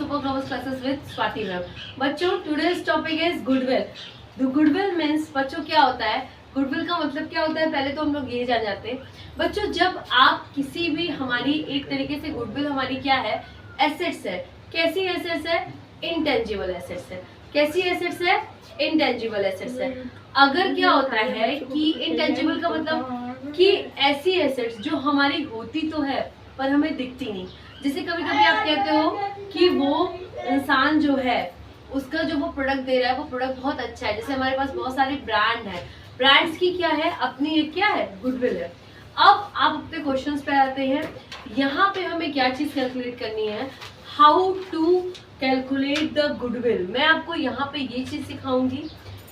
Super Growers Classes with Swati ma'am. बच्चों, today's topic is goodwill. The goodwill means बच्चों क्या होता है? गुडविल का मतलब क्या होता है, पहले तो हम लोग ये जान जाते हैं बच्चों। जब आप किसी भी, हमारी एक तरीके से गुडविल हमारी क्या है, एसेट्स है। कैसी एसेट्स है? इंटेंजिबल एसेट्स है। कैसी एसेट्स है? इंटेंजिबल एसेट्स है। अगर क्या होता है कि इंटेंजिबल का मतलब कि ऐसी एसेट्स जो हमारी होती तो है पर हमें दिखती नहीं। जैसे कभी कभी आप कहते हो कि वो इंसान जो है उसका जो वो प्रोडक्ट दे रहा है वो प्रोडक्ट बहुत अच्छा है। जैसे हमारे पास बहुत सारे ब्रांड है, ब्रांड्स की क्या है, अपनी एक क्या है, गुडविल है। अब आप अपने क्वेश्चंस पे आते हैं। यहाँ पे हमें क्या चीज कैलकुलेट करनी है, how to calculate the goodwill. मैं आपको यहाँ पे ये चीज सिखाऊंगी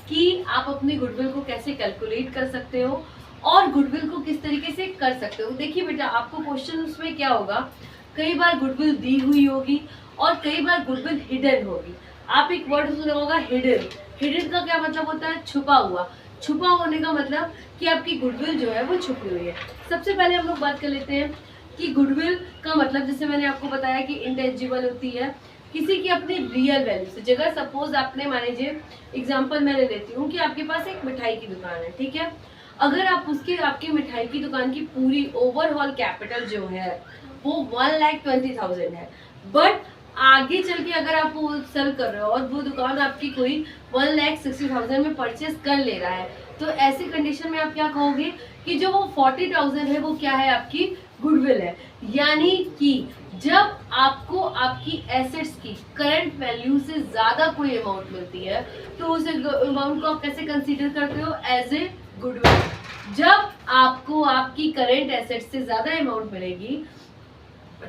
कि आप अपनी गुडविल को कैसे कैलकुलेट कर सकते हो और गुडविल को किस तरीके से कर सकते हो। देखिए बेटा, आपको क्वेश्चन उसमें क्या होगा, कई बार गुडविल दी हुई होगी और कई बार गुडविल हिडन होगी। आप एक वर्ड सुना होगा, हिडन। हिडन का क्या मतलब होता है? छुपा हुआ। छुपा होने का मतलब कि आपकी गुडविल जो है वो छुपी हुई है। सबसे पहले हम लोग बात कर लेते हैं कि गुडविल का मतलब, जैसे मैंने आपको बताया कि इंटेंजिबल होती है किसी की अपनी रियल वैल्यू से। जगह सपोज आपने, मान लीजिए एग्जांपल मैं ले लेती हूँ कि आपके पास एक मिठाई की दुकान है, ठीक है। अगर आप उसके, आपकी मिठाई की दुकान की पूरी ओवरऑल कैपिटल जो है वो 1,20,000 है, बट आगे चल के अगर आप वो सेल कर रहे हो और वो दुकान आपकी कोई 1,60,000 में परचेस कर ले रहा है, तो ऐसी कंडीशन में आप क्या कहोगे कि जो वो 40,000 है वो क्या है, आपकी गुडविल है। यानी कि जब आपको आपकी एसेट्स की करंट वैल्यू से ज्यादा कोई अमाउंट मिलती है तो उस अमाउंट को आप कैसे कंसीडर करते हो, एज ए गुडविल। जब आपको आपकी करंट एसेट्स से ज्यादा अमाउंट मिलेगी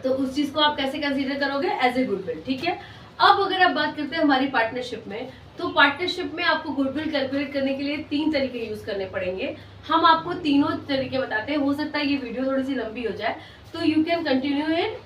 तो उस चीज को आप कैसे कंसीडर करोगे, एज ए गुडविल, ठीक है। अब अगर आप बात करते हैं हमारी पार्टनरशिप में, तो पार्टनरशिप में आपको गुडविल कैलकुलेट करने के लिए 3 तरीके यूज करने पड़ेंगे। हम आपको तीनों तरीके बताते हैं। हो सकता है ये वीडियो थोड़ी सी लंबी हो जाए, तो you can continue in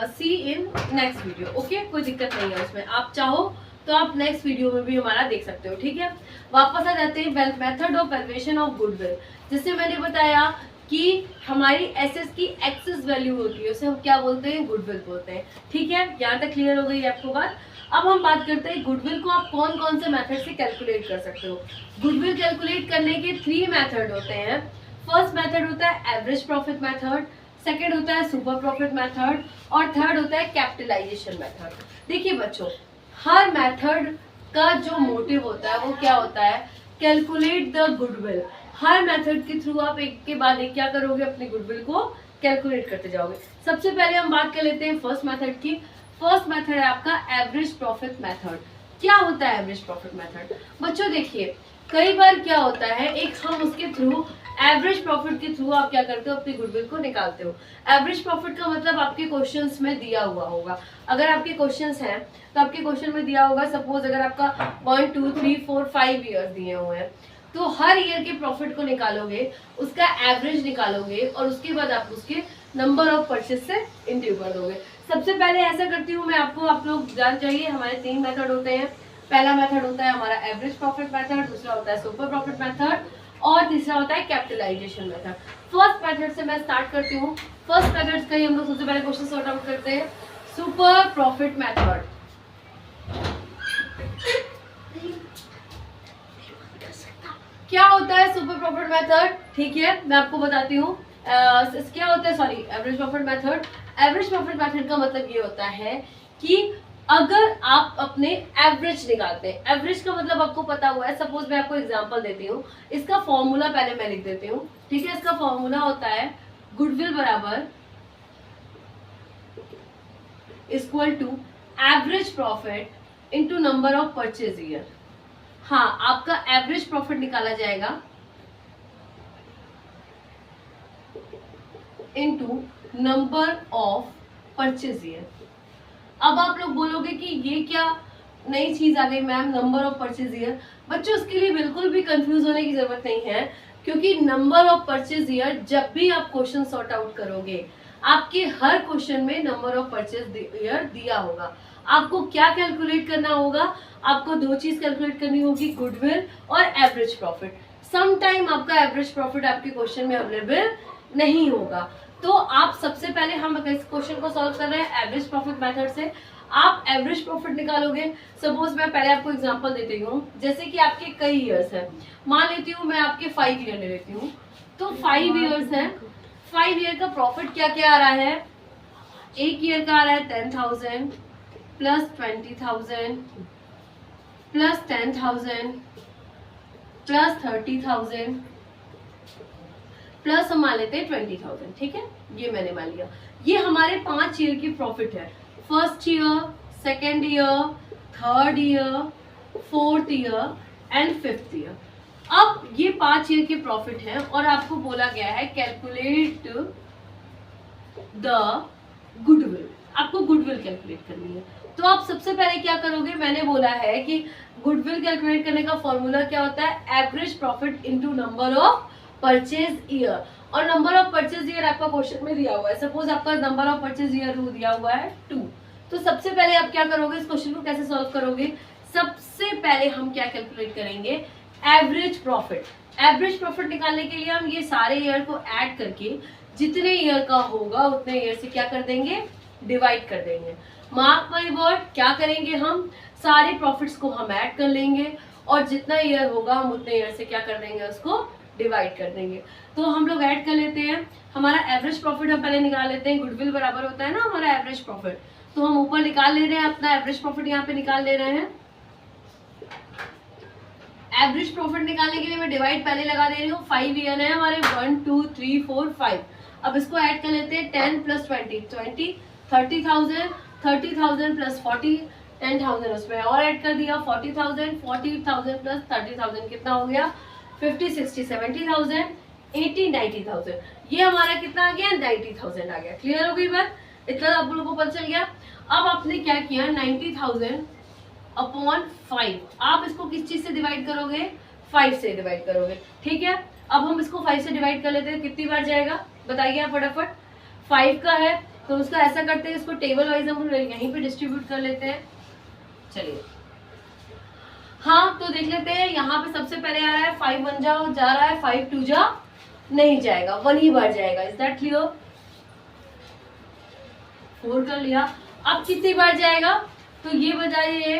see in next video, okay, कोई दिक्कत नहीं है उसमें। आप चाहो तो आप नेक्स्ट वीडियो में भी हमारा देख सकते हो, ठीक है। वापस आ जाते हैं method of valuation of goodwill. जैसे मैंने बताया कि हमारी एसेट्स की एक्सेस वैल्यू होती है, उसे हम क्या बोलते हैं, गुडविल बोलते हैं, ठीक है। यहाँ तक क्लियर हो गई आपको बात। अब हम बात करते हैं गुडविल को आप कौन कौन से मेथड से कैलकुलेट कर सकते हो। गुडविल कैलकुलेट करने के 3 मेथड होते हैं। फर्स्ट मेथड होता है एवरेज प्रॉफिट मेथड, सेकेंड होता है सुपर प्रॉफिट मेथड और थर्ड होता है कैपिटलाइजेशन मेथड। देखिए बच्चों, हर मेथड का जो मोटिव होता है वो क्या होता है, calculate the goodwill. Her method के थ्रू आप एक के बाद एक क्या करोगे, अपनी गुडविल को कैलकुलेट करते जाओगे। सबसे पहले हम बात कर लेते हैं फर्स्ट मेथड की। फर्स्ट मेथड है आपका एवरेज प्रॉफिट मेथड। क्या होता है एवरेज प्रॉफिट मेथड? बच्चों देखिए, कई बार क्या होता है, एक हम उसके थ्रू, एवरेज प्रॉफिट के थ्रू आप क्या करते हो, अपनी गुडविल को निकालते हो। एवरेज प्रॉफिट का मतलब आपके क्वेश्चंस में दिया हुआ होगा। अगर आपके क्वेश्चंस हैं तो आपके क्वेश्चन में दिया होगा, सपोज अगर आपका 1 2 3 4 5 ईयर्स दिए हुए हैं, तो हर ईयर के प्रॉफिट को निकालोगे, उसका एवरेज निकालोगे और उसके बाद आप उसके नंबर ऑफ परचेज से इंटू कर दोगे। सबसे पहले ऐसा करती हूँ मैं आपको, आप लोग जान चाहिए हमारे 3 मेथड होते हैं। पहला मेथड होता है हमारा एवरेज प्रॉफिट मेथड, दूसरा होता है सुपर प्रॉफिट मेथड और तीसरा होता है कैपिटलाइजेशन मेथड। फर्स्ट मेथड से मैं स्टार्ट करती हूँ। फर्स्ट मेथड का ही हम लोग सबसे पहले क्वेश्चन सॉर्ट आउट करते हैं। सुपर प्रॉफिट मेथड, क्या होता है सुपर प्रॉफिट मेथड, ठीक है, मैं आपको बताती हूँ। क्या होता है, sorry, average profit method. Average profit method का मतलब ये होता है कि अगर आप अपने एवरेज निकालते हैं, एवरेज का मतलब आपको पता हुआ है। सपोज मैं आपको एग्जांपल देती हूँ, इसका फॉर्मूला पहले मैं लिख देती हूँ, ठीक है। इसका फॉर्मूला होता है गुडविल बराबर equal to average profit into number of purchase year. हाँ, आपका एवरेज प्रॉफिट निकाला जाएगा into number of purchase year. अब आप लोग बोलोगे कि ये क्या नई चीज आ गई ma'am, number of purchase year. बच्चों, उसके लिए बिल्कुल भी कंफ्यूज होने की जरूरत नहीं है, क्योंकि नंबर ऑफ परचेज ईयर जब भी आप क्वेश्चन सॉर्ट आउट करोगे, आपके हर क्वेश्चन में नंबर ऑफ परचेज ईयर दिया होगा। आपको क्या कैलकुलेट करना होगा, आपको 2 चीज कैलकुलेट करनी होगी, गुडविल और एवरेज प्रॉफिट। सम टाइम आपका एवरेज प्रॉफिट आपके क्वेश्चन में अवेलेबल नहीं होगा, तो आप सबसे पहले हम इस क्वेश्चन को सॉल्व कर रहे हैं एवरेज प्रॉफिट मेथड से। आप एवरेज प्रॉफिट निकालोगे। सपोज मैं पहले आपको एग्जांपल देती हूँ, जैसे कि आपके कई इयर्स हैं, मान लेती हूँ मैं आपके 5 ईयर ले लेती हूँ। तो 5 इयर्स हैं, 5 ईयर का प्रॉफिट क्या क्या आ रहा है। एक ईयर का आ रहा है 10,000 प्लस 20,000 प्लस 10,000 प्लस 30,000 प्लस हम मान लेते हैं 20,000। ठीक है, ये मैंने मान लिया। ये हमारे 5 ईयर की प्रॉफिट है। First year, second year, third year, fourth year and fifth year. अब ये 5 ईयर के प्रॉफिट है और आपको बोला गया है कैलकुलेट द गुडविल। आपको गुडविल कैलकुलेट करनी है। तो आप सबसे पहले क्या करोगे, मैंने बोला है कि गुडविल कैलकुलेट करने का फॉर्मूला क्या होता है, average profit into number of purchase year. और नंबर ऑफ परचेज ईयर आपका क्वेश्चन में दिया हुआ है। सपोज आपका नंबर ऑफ परचेज ईयर दिया हुआ है 2। तो सबसे पहले आप क्या करोगे, इस क्वेश्चन को कैसे सॉल्व करोगे। सबसे पहले हम क्या कैलकुलेट करेंगे, एवरेज प्रॉफिट। एवरेज प्रॉफिट निकालने के लिए हम ये सारे ईयर को ऐड करके जितने ईयर का होगा उतने ईयर से क्या कर देंगे, डिवाइड कर देंगे। मार्क माय वर्ड, क्या करेंगे हम, सारे प्रॉफिट्स को हम ऐड कर लेंगे और जितना ईयर होगा हम उतने ईयर से क्या कर देंगे, उसको डिवाइड कर देंगे। तो हम लोग ऐड कर लेते हैं। हमारा एवरेज प्रॉफिट हम पहले निकाल लेते हैं। गुडविल बराबर होता है ना हमारा एवरेज प्रॉफिट। तो हम ऊपर निकाल ले रहे हैं, अपना एवरेज प्रॉफिट यहाँ पे निकाल ले रहे हैं। एवरेज प्रॉफिट निकालने के लिए मैं डिवाइड पहले लगा दे रही हूँ। 5 ईयर है हमारे, 1 2 3 4 5। अब इसको ऐड कर लेते हैं। 10 प्लस 20 30,000 30,000 प्लस 40 10,000 उसमें और ऐड कर दिया। 40,000 40,000 प्लस 30,000 कितना हो गया, 50 60 70,000 80 90,000। ये हमारा कितना आ गया, 90,000 आ गया। क्लियर हो गई बात, इतना आप लोगों को पता चल गया। अब आपने क्या किया, 90,000 अपॉन 5। आप इसको किस चीज से डिवाइड करोगे, 5 से डिवाइड करोगे। ठीक है, अब हम इसको 5 से डिवाइड कर लेते हैं। कितनी बार जाएगा बताइए आप फटाफट। 5 का है तो उसका ऐसा करते हैं, इसको टेबल वाइज हम यहीं पे डिस्ट्रीब्यूट कर लेते हैं। चलिए हाँ, तो देख लेते हैं। यहाँ पे सबसे पहले आ रहा है 5 1 जा रहा है, 5 2 जा नहीं जाएगा, 1 ही बार जाएगा। Is that clear. 4 कर लिया। अब कितनी बार जाएगा, तो ये बजाइए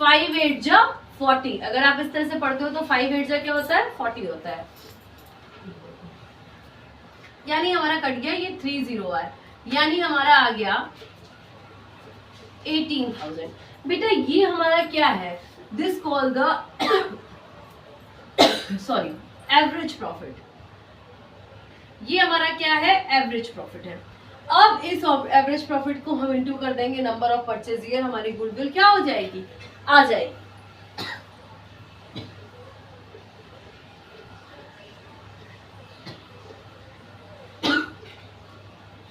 5 8 जा 40। अगर आप इस तरह से पढ़ते हो तो 5 8 जा क्या होता है, 40 होता है। यानी हमारा कट गया, ये 3 0 है, यानी हमारा आ गया 18,000। बेटा ये हमारा क्या है, this call the sorry average profit. ये हमारा क्या है, एवरेज प्रॉफिट है। अब इस एवरेज प्रॉफिट को हम इंटू कर देंगे नंबर ऑफ परचेज ईयर। हमारी गुडविल क्या हो जाएगी, आ जाएगी।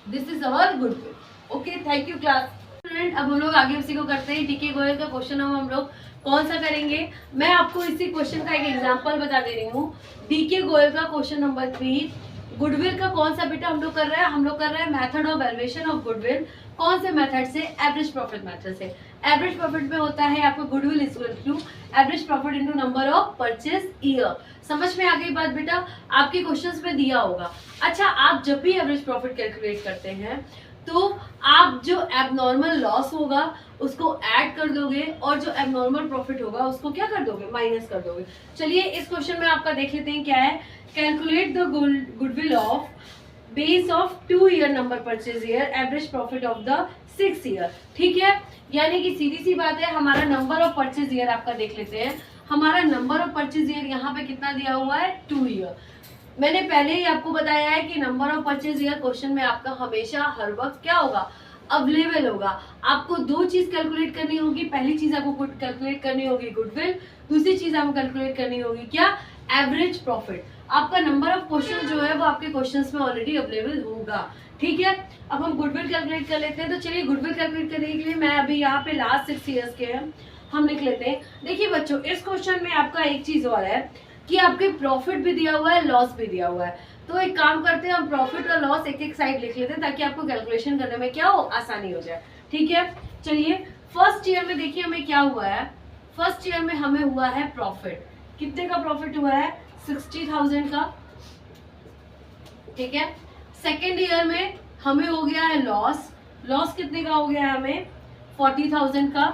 This is our goodwill. Okay, thank you class student. अब हम लोग आगे उसी को करते हैं। डीके गोयल का क्वेश्चन हम लोग कौन सा करेंगे, मैं आपको इसी क्वेश्चन का एक एग्जांपल बता दे रही हूँ। डीके गोयल का क्वेश्चन नंबर 3 गुडविल का कौन सा बेटा हम लोग कर रहे हैं, हम लोग कर रहे हैं method of valuation of goodwill. कौन से मेथड से, एवरेज प्रॉफिट मेथड से। एवरेज प्रॉफिट में होता है आपको goodwill is equal to average profit into number of purchase year. समझ में आ गई बात बेटा, आपके क्वेश्चंस में दिया होगा। अच्छा, आप जब भी एवरेज प्रॉफिट कैलकुलेट करते हैं तो आप जो एबनॉर्मल लॉस होगा उसको ऐड कर दोगे और जो एबनॉर्मल प्रॉफिट होगा उसको क्या कर दोगे, माइनस कर दोगे। चलिए इस क्वेश्चन में आपका देख लेते हैं क्या है। Calculate the goodwill of base of 2 year number purchase year, average profit of the 6 year. ठीक है, यानी कि सीधी सी बात है, हमारा नंबर ऑफ परचेज ईयर आपका देख लेते हैं। हमारा नंबर ऑफ परचेज ईयर यहाँ पे कितना दिया हुआ है, 2 ईयर। मैंने पहले ही आपको बताया है कि number of purchase year question में आपका हमेशा हर वक्त क्या होगा, अवेलेबल होगा। आपको 2 चीज कैलकुलेट करनी होगी। पहली चीज आपको कैलकुलेट करनी होगी गुडविल, दूसरी चीज आपको कैलकुलेट करनी होगी क्या, एवरेज प्रॉफिट। आपका नंबर ऑफ क्वेश्चन जो है वो आपके क्वेश्चंस में ऑलरेडी अवेलेबल होगा। ठीक है, अब हम गुडविल कैलकुलेट कर लेते हैं। तो चलिए गुडविल कैलकुलेट करने के लिए मैं अभी यहाँ पे लास्ट 6 ईयर्स के हैं हम लिख लेते हैं। देखिए बच्चों, इस क्वेश्चन में आपका एक चीज और है कि आपके प्रॉफिट भी दिया हुआ है, लॉस भी दिया हुआ है। तो एक काम करते हैं, हम प्रॉफिट और लॉस एक एक साइड लिख लेते हैं ताकि आपको कैलकुलेशन करने में क्या हो, आसानी हो जाए। ठीक है, चलिए फर्स्ट ईयर में देखिए हमें क्या हुआ है। फर्स्ट ईयर में हमें हुआ है प्रॉफिट, कितने का प्रॉफिट हुआ है, 60,000 का। ठीक है, सेकेंड ईयर में हमें हो गया है लॉस। लॉस कितने का हो गया है हमें? 40,000 का।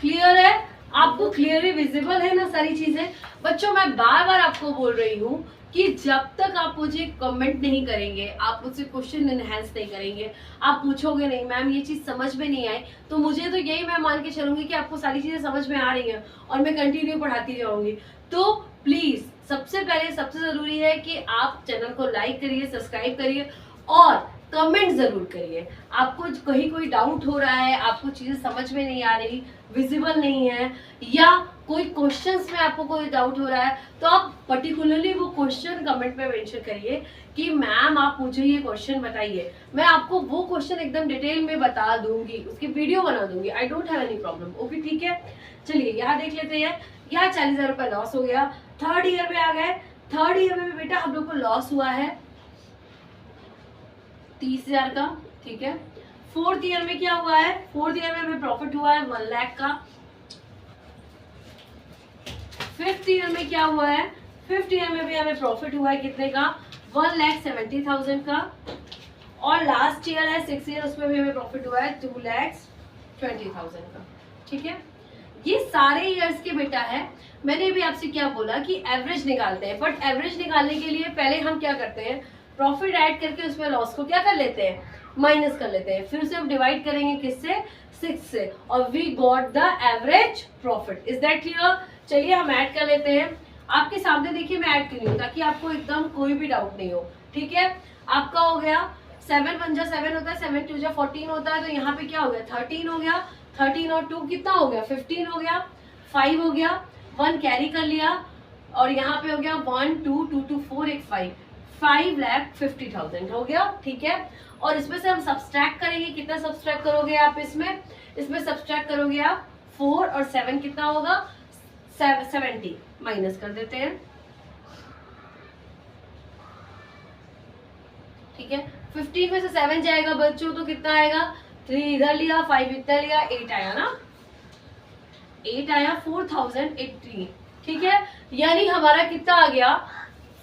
क्लियर है? आपको क्लियरली विजिबल है ना सारी चीजें? बच्चों मैं बार बार आपको बोल रही हूँ कि जब तक आप मुझे कमेंट नहीं करेंगे, आप मुझसे क्वेश्चन एनहेंस नहीं करेंगे, आप पूछोगे नहीं मैम ये चीज समझ में नहीं आई, तो मुझे तो यही मैं मान के चलूंगी कि आपको सारी चीजें समझ में आ रही हैं और मैं कंटिन्यू पढ़ाती जाऊंगी। तो प्लीज सबसे पहले सबसे जरूरी है कि आप चैनल को लाइक करिए, सब्सक्राइब करिए और कमेंट जरूर करिए। आपको कहीं कोई डाउट हो रहा है, आपको चीजें समझ में नहीं आ रही, विजिबल नहीं है, या कोई क्वेश्चंस में आपको कोई डाउट हो रहा है, तो आप पर्टिकुलरली वो क्वेश्चन कमेंट में मेंशन करिए कि मैम आप मुझे ये क्वेश्चन बताइए। मैं आपको वो क्वेश्चन एकदम डिटेल में बता दूंगी, उसकी वीडियो बना दूंगी। I don't have any problem. Okay ठीक है, चलिए यहाँ देख लेते हैं। यहाँ 40,000 रुपये लॉस हो गया। थर्ड ईयर में आ गए। थर्ड ईयर में बेटा हम लोग को लॉस हुआ है 30,000 का। ठीक है, फोर्थ ईयर में क्या हुआ है? फोर्थ ईयर में हमें प्रॉफिट हुआ है 1 लाख का। फिफ्थ ईयर में क्या हुआ है? फिफ्थ ईयर में भी हमें प्रॉफिट हुआ है कितने का? 1,70,000 का। और लास्ट ईयर है 6 ईयर, उसमें भी हमें प्रॉफिट हुआ है 2,20,000 का। ठीक है, ये सारे ईयर्स के बेटा है। मैंने भी आपसे क्या बोला कि एवरेज निकालते हैं, बट एवरेज निकालने के लिए पहले हम क्या करते हैं? प्रॉफिट ऐड करके उसमें लॉस को क्या कर लेते हैं? माइनस कर लेते हैं। फिर उसे हम डिवाइड करेंगे किससे? 6 से, और we got the average profit. Is that clear? चलिए हम ऐड कर लेते हैं। आपके सामने देखिए मैं ऐड कर रही हूँ ताकि आपको एकदम कोई भी डाउट नहीं हो। ठीक है, आपका हो गया 7 1 जा 7 होता है, 7 2 जा 14 होता है, तो यहाँ पे क्या हो गया? 13 हो गया। 13 और 2 कितना हो गया? 15 हो गया। 5 हो गया, 1 कैरी कर लिया, और यहाँ पे हो गया 1 2 2 2 4 1 5,50,000 हो गया। ठीक है, और इसमें से हम सब्सट्रैक्ट करेंगे। कितना सब्सट्रैक्ट करोगे आप? इसमें सब्सट्रैक्ट करोगे आप 4 और 7 कितना होगा? 70 माइनस कर देते हैं। ठीक है, 15 में से 7 जाएगा बच्चों तो कितना आएगा? 3 इधर लिया, 5 इधर लिया, 8 आया ना? 8 आया, 4,080। ठीक है, यानी हमारा कितना आ गया?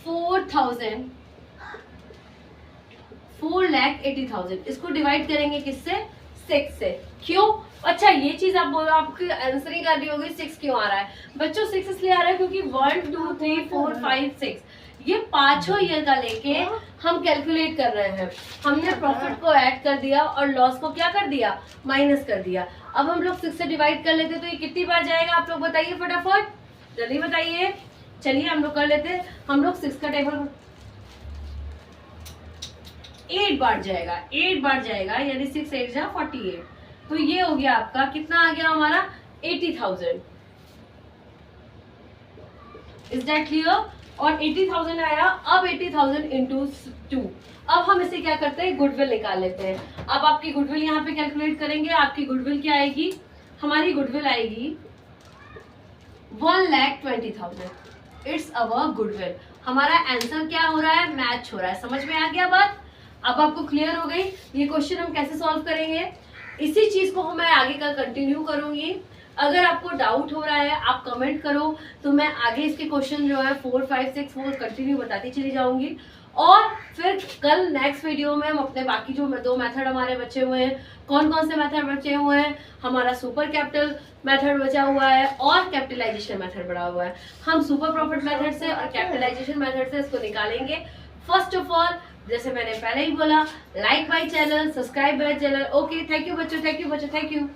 4,80,000। इसको डिवाइड करेंगे किससे? 6 से। क्यों? अच्छा ये चीज आप बोलो, आपकी आंसर ही कर रही होगी 6 क्यों आ रहा है? बच्चों 6 इसलिए आ रहा है क्योंकि 1 2 3 4 5 6 ये पांचों ईयर का लेके हम कैलकुलेट कर रहे हैं। हमने प्रॉफिट को ऐड कर दिया और लॉस को क्या कर दिया? माइनस कर दिया। अब हम लोग 6 से डिवाइड कर लेते तो ये कितनी बार जाएगा? आप लोग बताइए फटाफट, जल्दी बताइए। चलिए हम लोग कर लेते हैं। हम लोग 6 का टेबल 8 बार जाएगा। 8 बार जाएगा यानी 6 8 जा 48। तो ये हो गया आपका कितना आ गया हमारा? 80,000। Is that clear? और 80,000 आया। अब 80,000 इंटू 2। अब हम इसे क्या करते हैं? गुडविल निकाल लेते हैं। अब आपकी गुडविल यहाँ पे कैलकुलेट करेंगे। आपकी गुडविल क्या आएगी? हमारी गुडविल आएगी 1,20,000। It's our goodwill. हमारा आंसर क्या हो रहा है? मैच हो रहा है। समझ में आ गया बात? अब आपको क्लियर हो गई? ये क्वेश्चन हम कैसे सॉल्व करेंगे, इसी चीज को मैं आगे का कंटिन्यू करूंगी। अगर आपको डाउट हो रहा है आप कमेंट करो, तो मैं आगे इसके क्वेश्चन जो है 4 5 6 4 कंटिन्यू बताती चली जाऊंगी। और फिर कल नेक्स्ट वीडियो में हम अपने बाकी जो 2 मेथड हमारे बचे हुए हैं, कौन कौन से मेथड बचे हुए हैं, हमारा सुपर कैपिटल मेथड बचा हुआ है और कैपिटलाइजेशन मेथड बड़ा हुआ है। हम सुपर प्रॉफिट मेथड से और कैपिटलाइजेशन मेथड से इसको निकालेंगे। फर्स्ट ऑफ ऑल जैसे मैंने पहले ही बोला, like my channel, subscribe my channel. Okay, thank you बच्चों, थैंक यू बच्चों, थैंक यू।